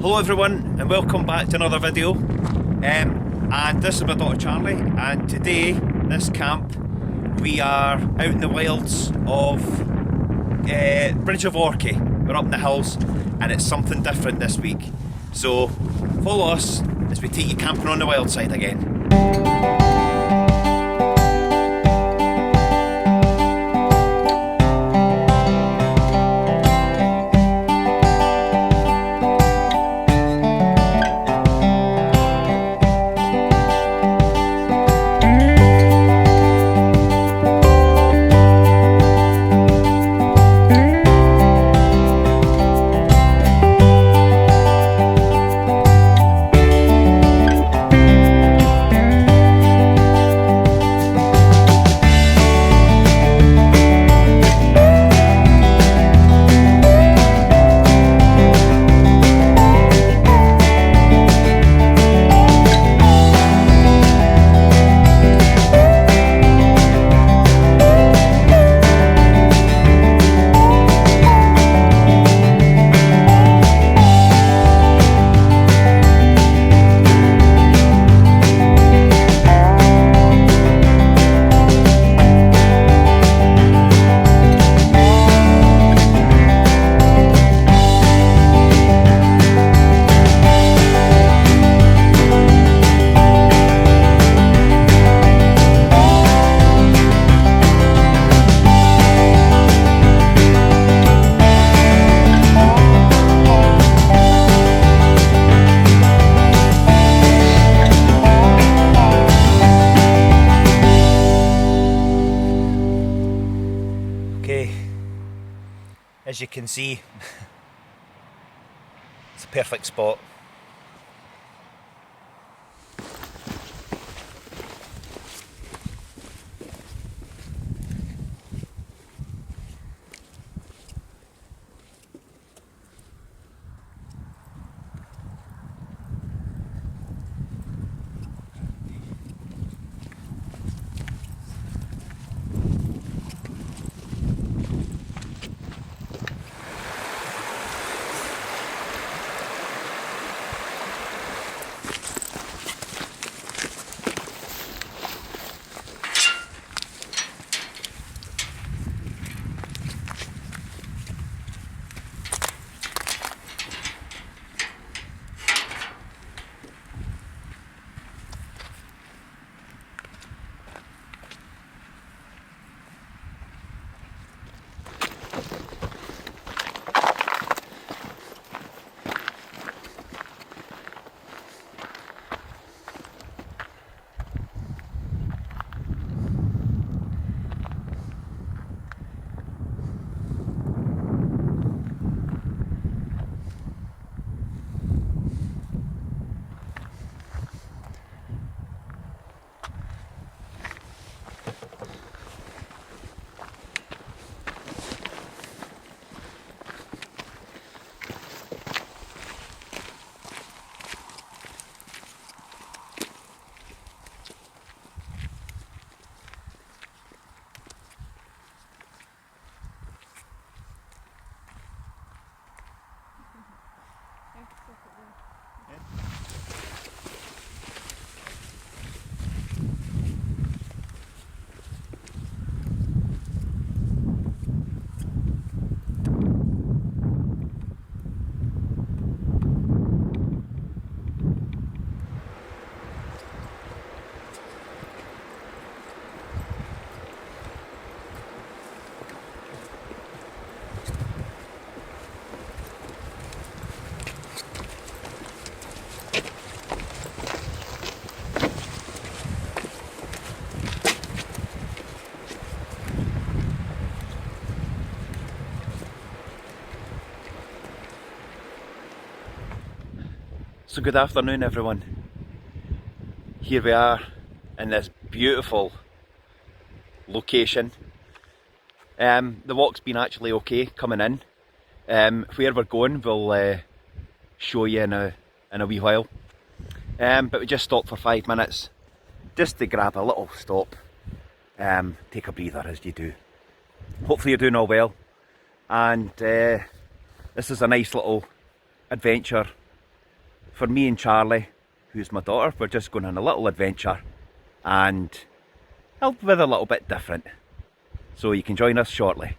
Hello everyone and welcome back to another video, and this is my daughter Charlie, and today, this camp, we are out in the wilds of Bridge of Orchy. We're up in the hills and it's something different this week, so follow us as we take you camping on the wild side again. As you can see, it's a perfect spot. So good afternoon everyone. Here we are in this beautiful location. The walk's been actually okay coming in. Where we're going we'll show you in a wee while. But we just stopped for 5 minutes just to grab a little stop, take a breather as you do. Hopefully you're doing all well, and this is a nice little adventure for me and Charlie, who's my daughter. We're just going on a little adventure and with a little bit different. So you can join us shortly.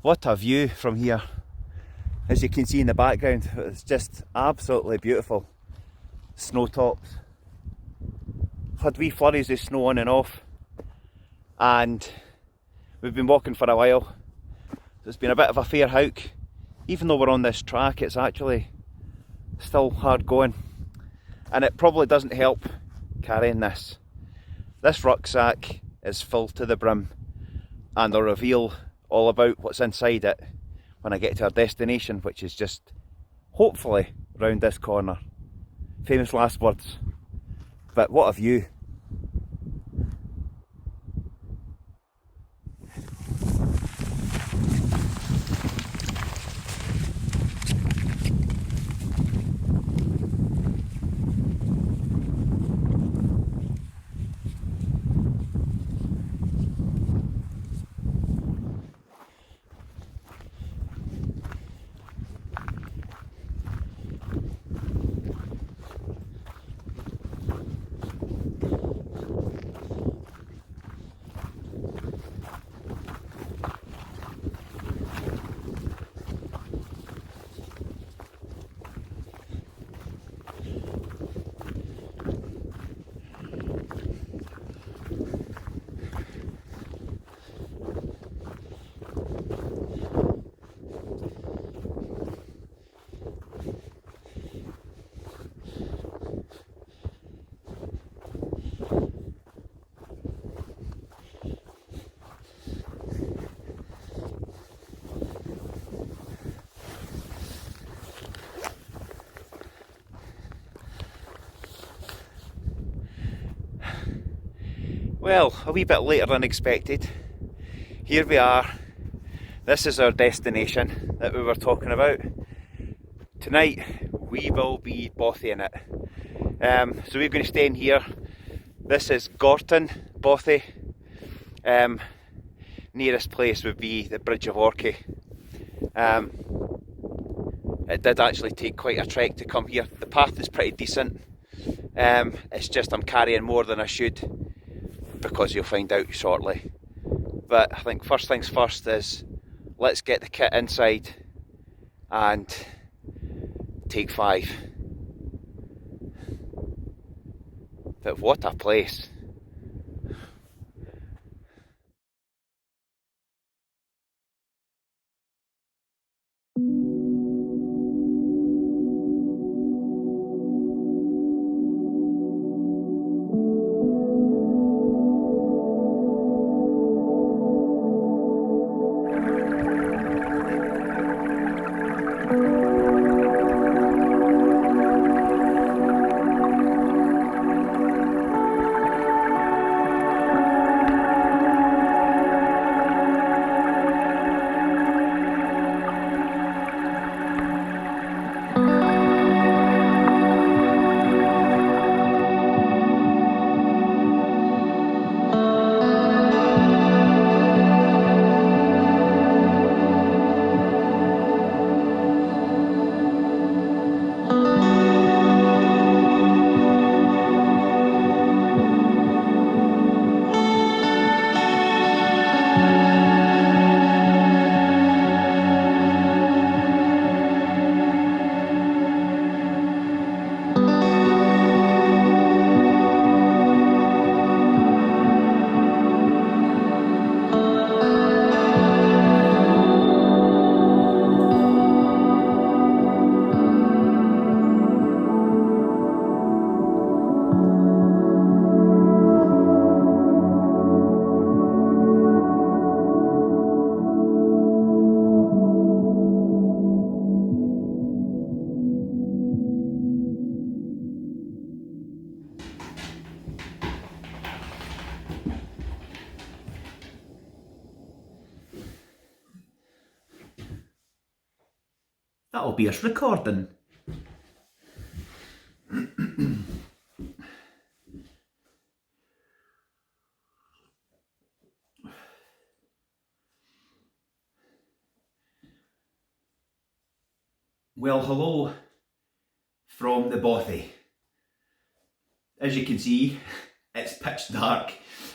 What a view from here. As you can see in the background, it's just absolutely beautiful. Snow tops. Had wee flurries of snow on and off, and we've been walking for a while. So it's been a bit of a fair hike. Even though we're on this track, it's actually still hard going, and it probably doesn't help carrying this. This rucksack is full to the brim, and I'll reveal all about what's inside it when I get to our destination, which is just hopefully round this corner. Famous last words, but what a view. Well, a wee bit later than expected. Here we are. This is our destination that we were talking about. Tonight we will be Bothying it. So we're going to stay in here. This is Gorton Bothy. Nearest place would be the Bridge of Orchy. It did actually take quite a trek to come here. The path is pretty decent. It's just I'm carrying more than I should, because you'll find out shortly. But I think first things first is let's get the kit inside and take 5. But what a place. That'll be us recording. Well, hello from the Bothy. As you can see, it's pitch dark.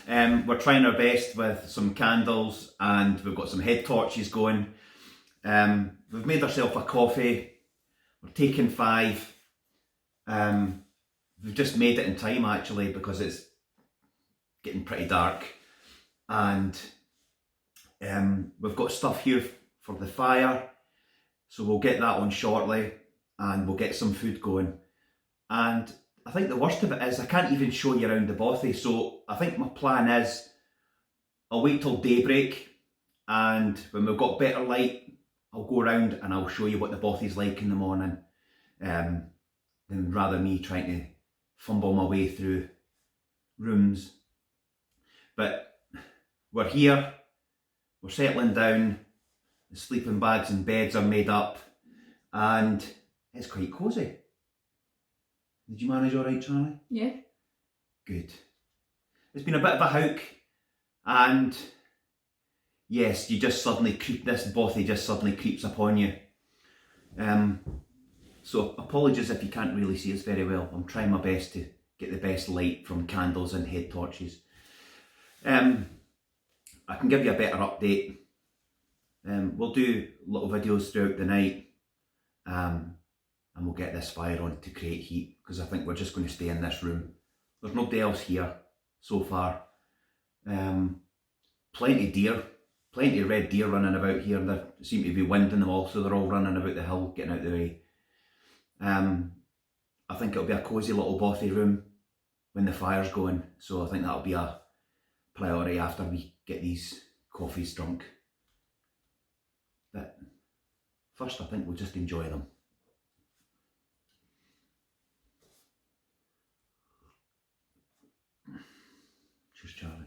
We're trying our best with some candles and we've got some head torches going. We've made ourselves a coffee. We're taking 5. We've just made it in time actually because it's getting pretty dark, and we've got stuff here for the fire, so we'll get that on shortly and we'll get some food going. And I think the worst of it is I can't even show you around the Bothy, so I think my plan is I'll wait till daybreak, and when we've got better light I'll go around and I'll show you what the Bothy's like in the morning, than rather me trying to fumble my way through rooms. But we're here, we're settling down, the sleeping bags and beds are made up, and it's quite cosy. Did you manage alright, Charlie? Yeah. Good. It's been a bit of a houk, and yes, you just suddenly this Bothy just suddenly creeps upon you. So apologies if you can't really see us very well. I'm trying my best to get the best light from candles and head torches. I can give you a better update. We'll do little videos throughout the night, and we'll get this fire on to create heat, because I think we're just going to stay in this room. There's nobody else here so far. Plenty of deer, plenty of red deer running about here. There seem to be wind in them all, so they're all running about the hill, getting out of the way. I think it'll be a cosy little Bothy room when the fire's going, so I think that'll be a priority after we get these coffees drunk. But first I think we'll just enjoy them. Cheers, Charlie.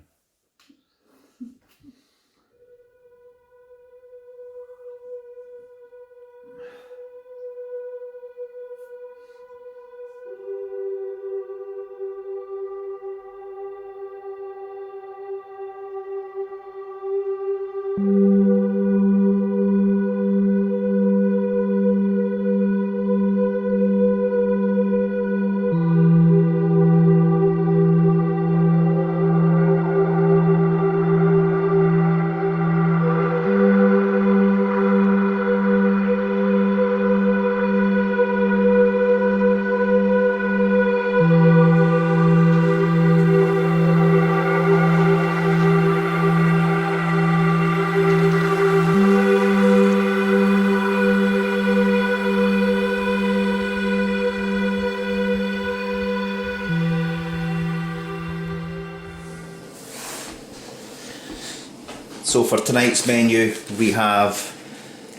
So for tonight's menu we have,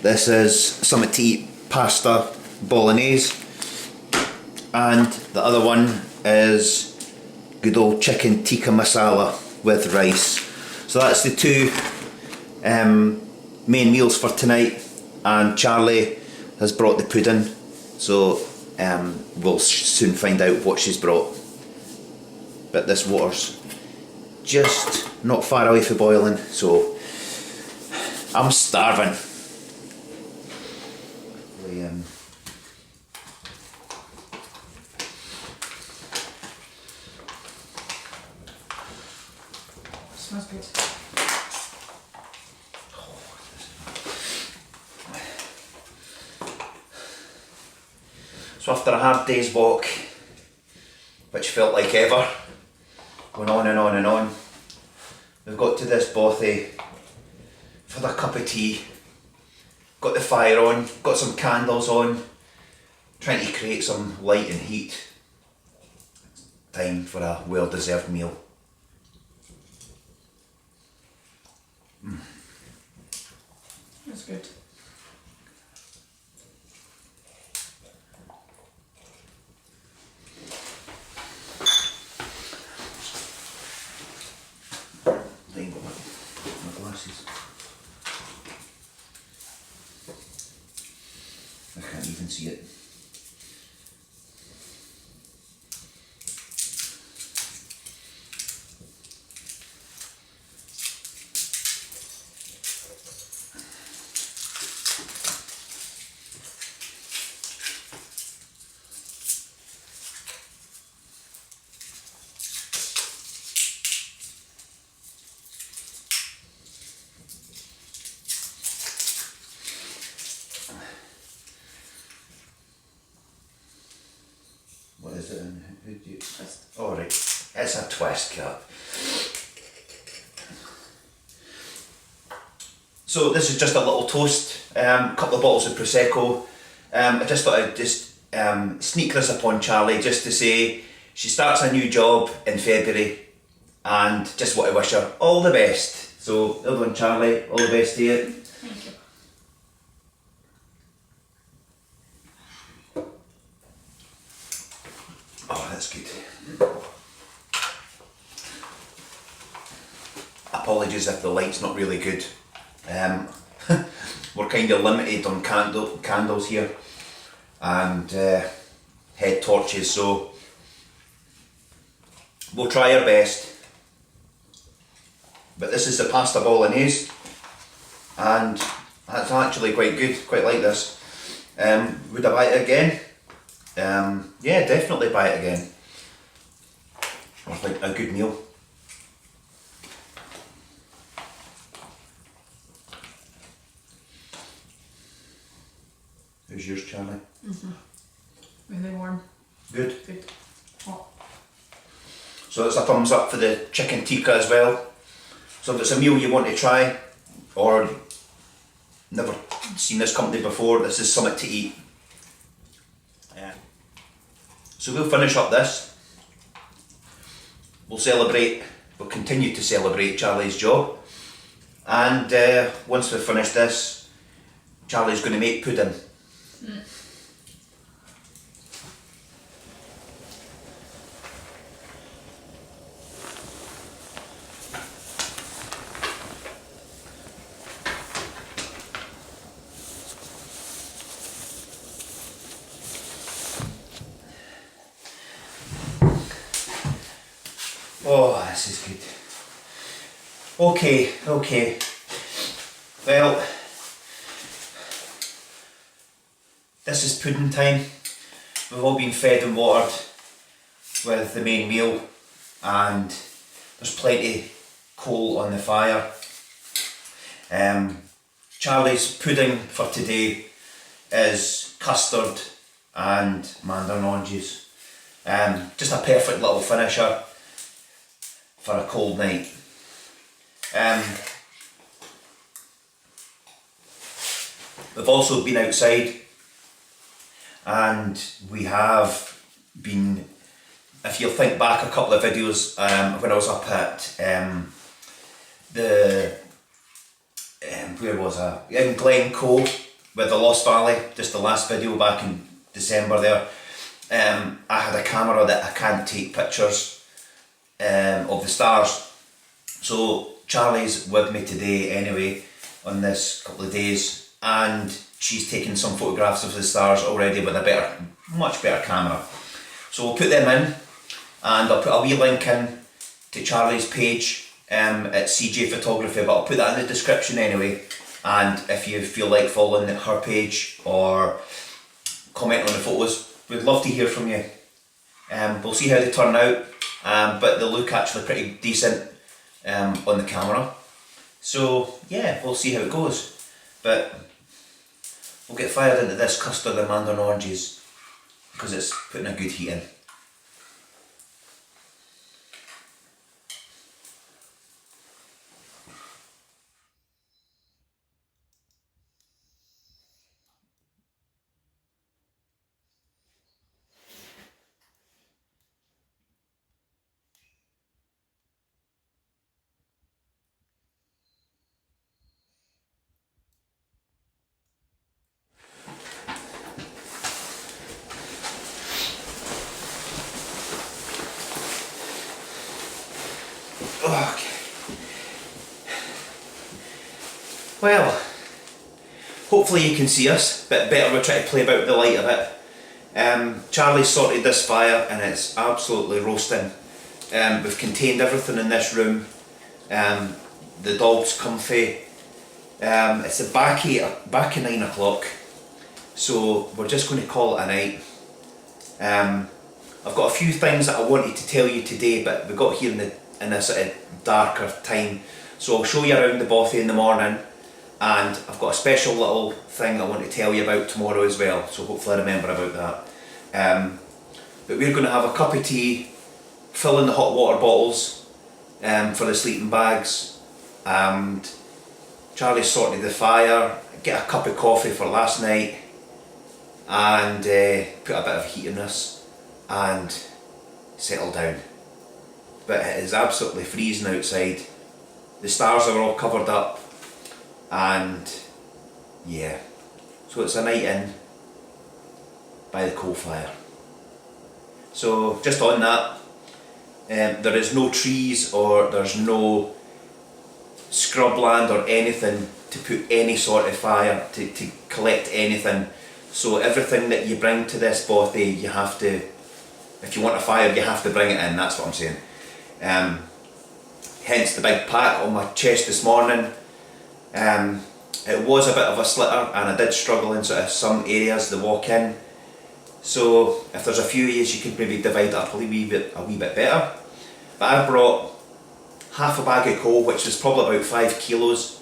this is something to eat, pasta bolognese, and the other one is good old chicken tikka masala with rice. So that's the two main meals for tonight, and Charlie has brought the pudding, so we'll soon find out what she's brought. But this water's just not far away from boiling, so I'm starving. Smells good. So after a hard day's walk, which felt like ever, went on and on and on, we've got to this Bothy for a cup of tea, got the fire on, got some candles on, trying to create some light and heat. Time for a well-deserved meal. That's good. I ain't got my glasses. I can't even see it. What is it? Who do you... Oh right, it's a twist cap. So this is just a little toast, a couple of bottles of Prosecco. I just thought I'd just sneak this upon Charlie just to say she starts a new job in February and just want to wish her all the best. So well done Charlie, all the best to you. Thank you. Oh, that's good. Apologies if the light's not really good. We're kind of limited on candles here and head torches, so we'll try our best. But this is the pasta bolognese and that's actually quite good, quite like this. Would I buy it again? Yeah, definitely buy it again. It's like a good meal. How's yours, Charlie? Really warm. Good. Good. Hot. So it's a thumbs up for the chicken tikka as well. So if it's a meal you want to try or never seen this company before, this is something to eat. Yeah. So we'll finish up this. We'll continue to celebrate Charlie's job. And once we've finished this, Charlie's going to make pudding. Oh, this is good. Okay. Well, this is pudding time. We've all been fed and watered with the main meal and there's plenty coal on the fire. Charlie's pudding for today is custard and mandarin oranges. Just a perfect little finisher for a cold night. We've also been outside and we have been, if you'll think back a couple of videos when I was up at where was I? In Glencoe with the Lost Valley, just the last video back in December there. I had a camera that I can't take pictures of the stars. So Charlie's with me today anyway on this couple of days and she's taken some photographs of the stars already with a much better camera. So we'll put them in and I'll put a wee link in to Charlie's page at CJ Photography, but I'll put that in the description anyway, and if you feel like following her page or comment on the photos, we'd love to hear from you. We'll see how they turn out, but they look actually pretty decent on the camera. So yeah, we'll see how it goes. But we'll get fired into this custard and mandarin oranges because it's putting a good heat in. Okay. Well, hopefully you can see us, but better we'll try to play about the light of it. Charlie sorted this fire and it's absolutely roasting. We've contained everything in this room. The dog's comfy. It's the back of 9 o'clock, so we're just going to call it a night. I've got a few things that I wanted to tell you today, but we got here in a sort of darker time, so I'll show you around the Bothy in the morning, and I've got a special little thing I want to tell you about tomorrow as well, so hopefully I remember about that. But we're going to have a cup of tea, fill in the hot water bottles for the sleeping bags, and Charlie sorted the fire, get a cup of coffee for last night, and put a bit of heat in this and settle down. But it is absolutely freezing outside. The stars are all covered up, and yeah, so it's a night in by the coal fire. So just on that, there is no trees or there's no scrubland or anything to put any sort of fire, to collect anything. So everything that you bring to this bothy, you have to, if you want a fire, you have to bring it in, that's what I'm saying. Hence the big pack on my chest this morning. It was a bit of a slitter and I did struggle in sort of some areas, the walk-in. So if there's a few areas you could maybe divide it up a wee bit better. But I brought half a bag of coal, which is probably about 5 kilos,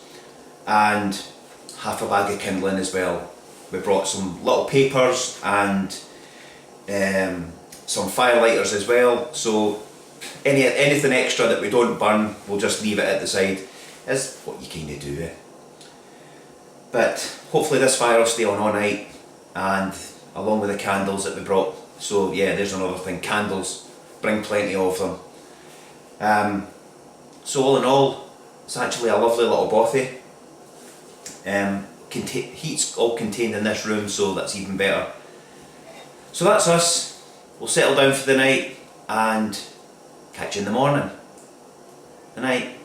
and half a bag of kindling as well. We brought some little papers and some firelighters as well, so anything extra that we don't burn, we'll just leave it at the side. Is what you kind of do. But hopefully this fire will stay on all night, and along with the candles that we brought. So yeah, there's another thing, candles, bring plenty of them. So all in all, it's actually a lovely little bothy. Heat's all contained in this room, so that's even better. So that's us. We'll settle down for the night and catch you in the morning. Good night.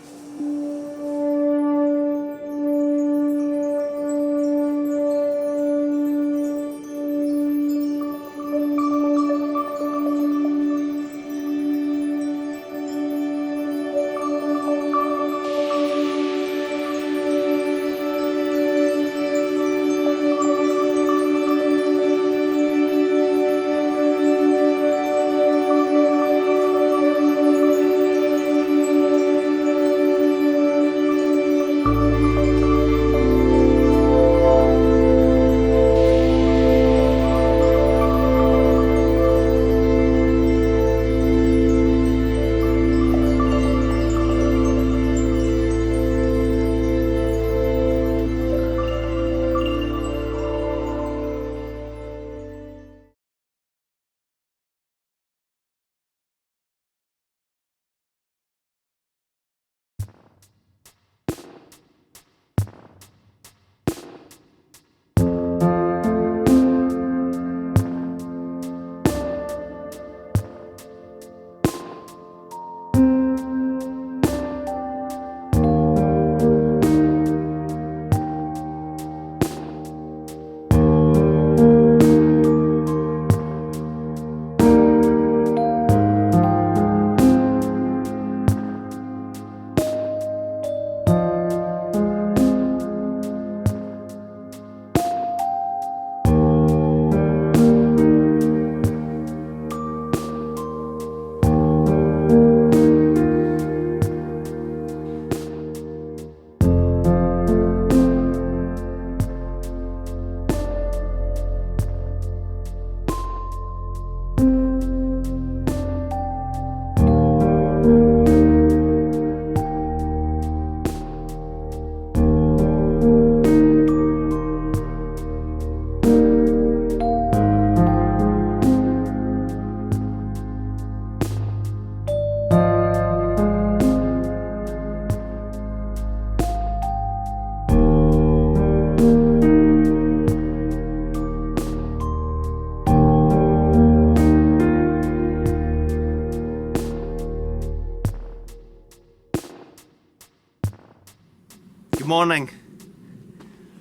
Good morning.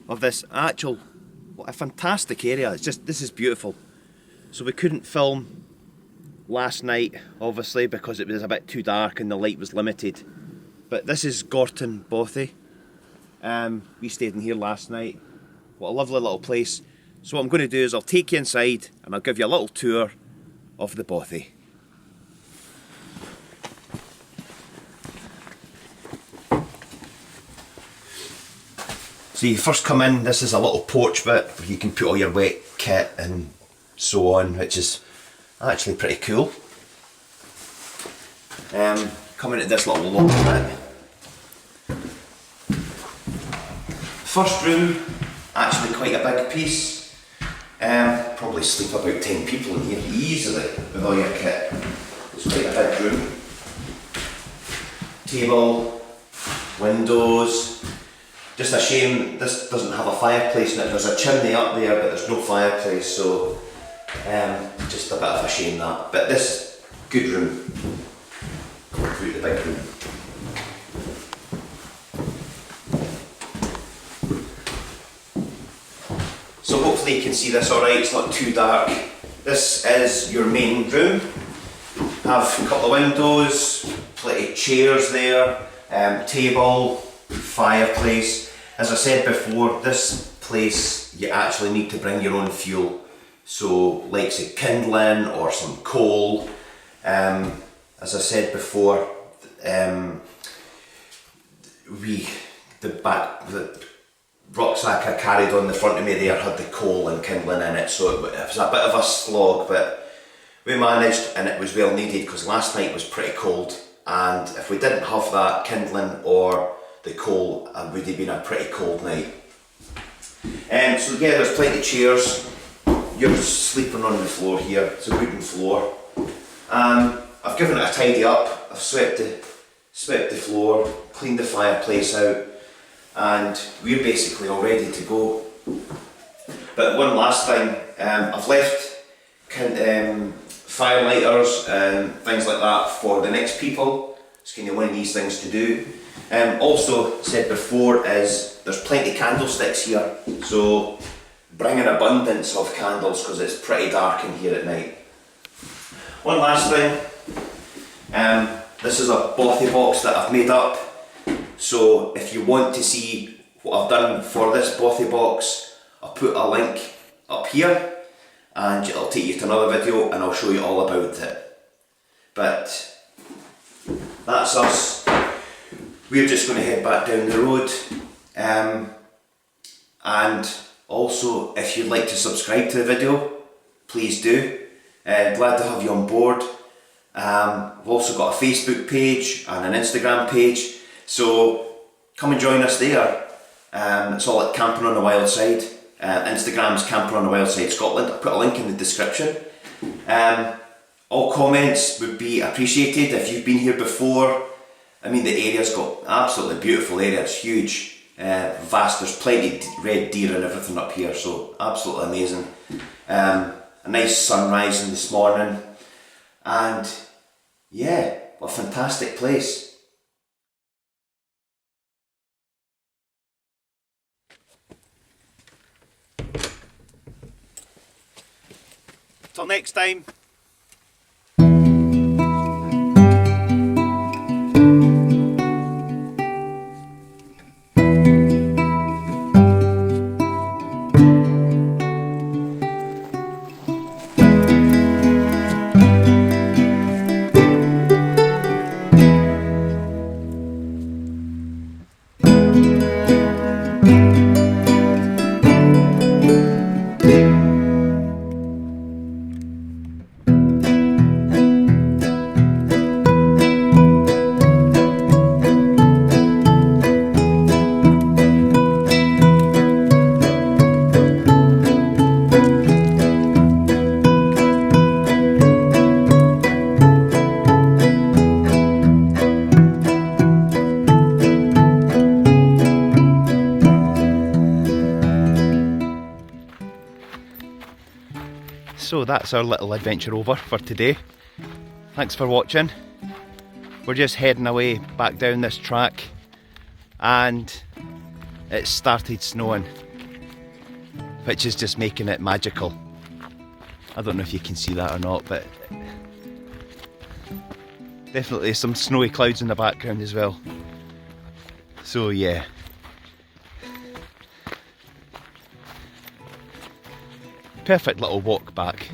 of this actual, what a fantastic area. It's just, this is beautiful. So we couldn't film last night, obviously, because it was a bit too dark and the light was limited. But this is Gorton Bothy. We stayed in here last night. What a lovely little place. So what I'm going to do is I'll take you inside and I'll give you a little tour of the Bothy. So you first come in, this is a little porch bit where you can put all your wet kit and so on, which is actually pretty cool. Come into this little loft bit. First room, actually quite a big piece. Probably sleep about 10 people in here easily with all your kit. It's quite a big room. Table, windows. Just a shame this doesn't have a fireplace in it. There's a chimney up there, but there's no fireplace, so just a bit of a shame that. But this good room. Going through the big room. So hopefully you can see this alright, it's not too dark. This is your main room. Have a couple of windows, plenty of chairs there, table, fireplace. As I said before, this place you actually need to bring your own fuel. So like say kindling or some coal. As I said before, the rucksack I carried on the front of me there had the coal and kindling in it, so it was a bit of a slog, but we managed and it was well needed because last night was pretty cold, and if we didn't have that kindling or the coal, it would have been a pretty cold night. So yeah, there's plenty of chairs. You're sleeping on the floor here, it's a wooden floor. I've given it a tidy up, I've swept the floor, cleaned the fireplace out, and we're basically all ready to go. But one last thing, I've left fire lighters and things like that for the next people. It's kind of one of these things to do. Also said before is there's plenty of candlesticks here, so bring an abundance of candles because it's pretty dark in here at night. One last thing, this is a Bothy box that I've made up, so if you want to see what I've done for this Bothy box, I'll put a link up here and it'll take you to another video and I'll show you all about it. But that's us. We're just going to head back down the road, and also if you'd like to subscribe to the video, please do. Glad to have you on board. We've also got a Facebook page and an Instagram page, so come and join us there. It's all at Camping on the Wild Side. Instagram's Camping on the Wild Side Scotland. I'll put a link in the description. All comments would be appreciated. If you've been here before, I mean, the area's got absolutely beautiful area. It's huge, vast. There's plenty of red deer and everything up here, so absolutely amazing. A nice sun rising this morning, and yeah, what a fantastic place. Till next time. So that's our little adventure over for today. Thanks for watching. We're just heading away back down this track and it started snowing. which is just making it magical. I don't know if you can see that or not, but definitely some snowy clouds in the background as well. So yeah, perfect little walk back.